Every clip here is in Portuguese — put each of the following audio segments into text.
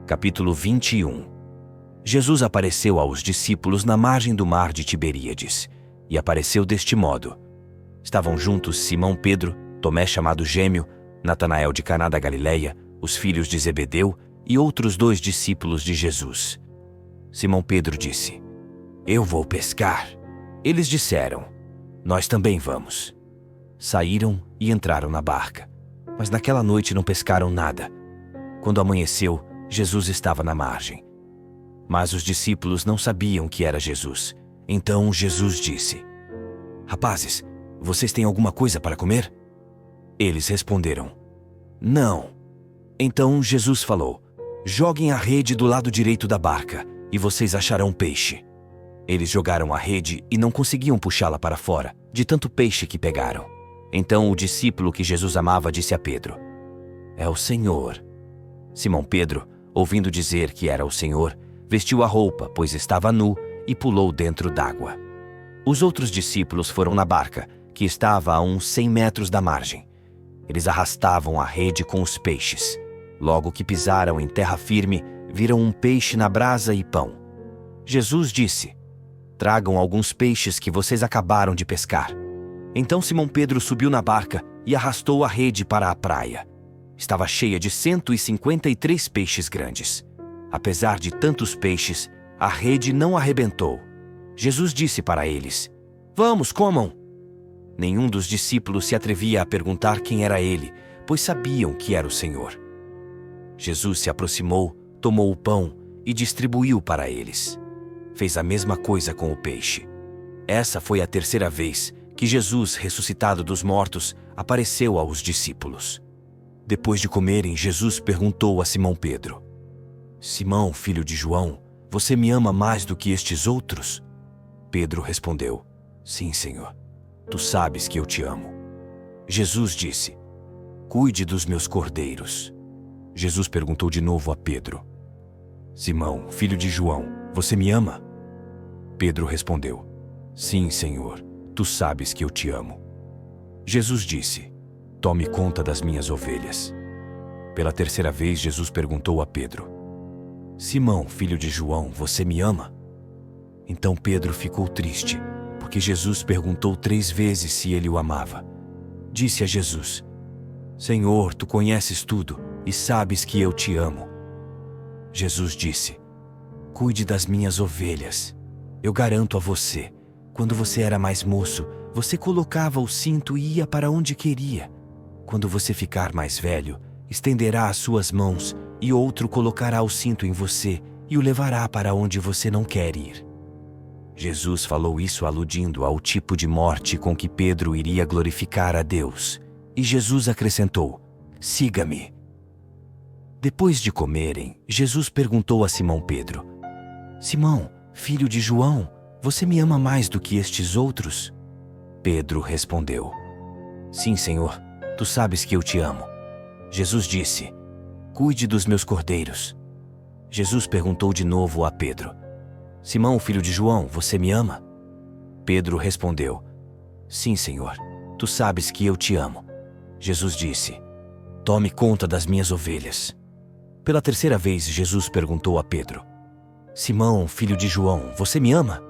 Capítulo 21. Jesus apareceu aos discípulos na margem do mar de Tiberíades, e apareceu deste modo. Estavam juntos Simão Pedro, Tomé chamado Gêmeo, Natanael de Caná da Galileia, os filhos de Zebedeu e outros 2 discípulos de Jesus. Simão Pedro disse: Eu vou pescar. Eles disseram: Nós também vamos. Saíram e entraram na barca, mas naquela noite não pescaram nada. Quando amanheceu, Jesus estava na margem. Mas os discípulos não sabiam que era Jesus. Então Jesus disse: Rapazes, vocês têm alguma coisa para comer? Eles responderam: Não. Então Jesus falou: Joguem a rede do lado direito da barca, e vocês acharão peixe. Eles jogaram a rede e não conseguiam puxá-la para fora, de tanto peixe que pegaram. Então o discípulo que Jesus amava disse a Pedro: É o Senhor. Simão Pedro, ouvindo dizer que era o Senhor, vestiu a roupa, pois estava nu, e pulou dentro d'água. Os outros discípulos foram na barca, que estava a uns 100 metros da margem. Eles arrastavam a rede com os peixes. Logo que pisaram em terra firme, viram um peixe na brasa e pão. Jesus disse: Tragam alguns peixes que vocês acabaram de pescar. Então Simão Pedro subiu na barca e arrastou a rede para a praia. Estava cheia de 153 peixes grandes. Apesar de tantos peixes, a rede não arrebentou. Jesus disse para eles: Vamos, comam! Nenhum dos discípulos se atrevia a perguntar quem era ele, pois sabiam que era o Senhor. Jesus se aproximou, tomou o pão e distribuiu para eles. Fez a mesma coisa com o peixe. Essa foi a 3ª vez que Jesus, ressuscitado dos mortos, apareceu aos discípulos. Depois de comerem, Jesus perguntou a Simão Pedro: Simão, filho de João, você me ama mais do que estes outros? Pedro respondeu: Sim, Senhor. Tu sabes que eu te amo. Jesus disse: Cuide dos meus cordeiros. Jesus perguntou de novo a Pedro: Simão, filho de João, você me ama? Pedro respondeu: Sim, Senhor. Tu sabes que eu te amo. Jesus disse: Tome conta das minhas ovelhas. Pela 3ª vez, Jesus perguntou a Pedro: Simão, filho de João, você me ama? Então Pedro ficou triste, porque Jesus perguntou 3 vezes se ele o amava. Disse a Jesus: Senhor, tu conheces tudo e sabes que eu te amo. Jesus disse: Cuide das minhas ovelhas. Eu garanto a você, quando você era mais moço, você colocava o cinto e ia para onde queria. Quando você ficar mais velho, estenderá as suas mãos e outro colocará o cinto em você e o levará para onde você não quer ir. Jesus falou isso aludindo ao tipo de morte com que Pedro iria glorificar a Deus. E Jesus acrescentou: Siga-me. Depois de comerem, Jesus perguntou a Simão Pedro: Simão, filho de João, você me ama mais do que estes outros? Pedro respondeu: Sim, Senhor, tu sabes que eu te amo. Jesus disse: Cuide dos meus cordeiros. Jesus perguntou de novo a Pedro: Simão, filho de João, você me ama? Pedro respondeu: Sim, Senhor, tu sabes que eu te amo. Jesus disse: Tome conta das minhas ovelhas. Pela 3ª vez, Jesus perguntou a Pedro: Simão, filho de João, você me ama?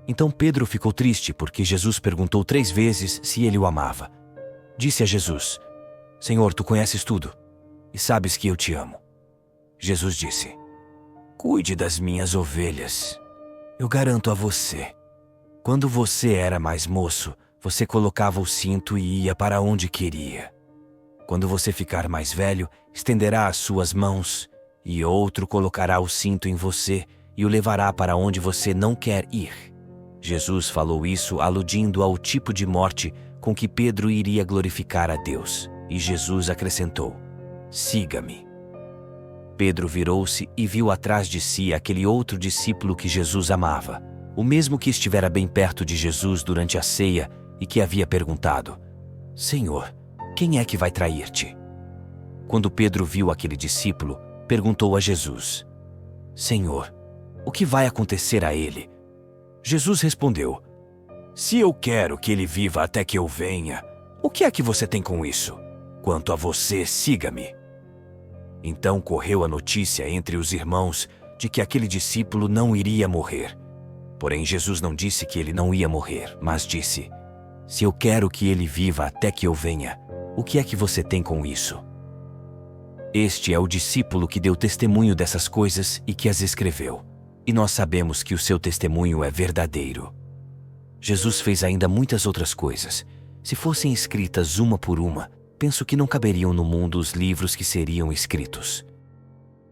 Então Pedro ficou triste porque Jesus perguntou 3 vezes se ele o amava. Disse a Jesus: Senhor, tu conheces tudo e sabes que eu te amo. Jesus disse: Cuide das minhas ovelhas. Eu garanto a você, quando você era mais moço, você colocava o cinto e ia para onde queria. Quando você ficar mais velho, estenderá as suas mãos e outro colocará o cinto em você e o levará para onde você não quer ir. Jesus falou isso aludindo ao tipo de morte com que Pedro iria glorificar a Deus. E Jesus acrescentou: Siga-me. Pedro virou-se e viu atrás de si aquele outro discípulo que Jesus amava, o mesmo que estivera bem perto de Jesus durante a ceia e que havia perguntado: Senhor, quem é que vai trair-te? Quando Pedro viu aquele discípulo, perguntou a Jesus: Senhor, o que vai acontecer a ele? Jesus respondeu: Se eu quero que ele viva até que eu venha, o que é que você tem com isso? Quanto a você, siga-me. Então correu a notícia entre os irmãos de que aquele discípulo não iria morrer. Porém, Jesus não disse que ele não ia morrer, mas disse: se eu quero que ele viva até que eu venha, o que é que você tem com isso? Este é o discípulo que deu testemunho dessas coisas e que as escreveu. E nós sabemos que o seu testemunho é verdadeiro. Jesus fez ainda muitas outras coisas. Se fossem escritas uma por uma, penso que não caberiam no mundo os livros que seriam escritos.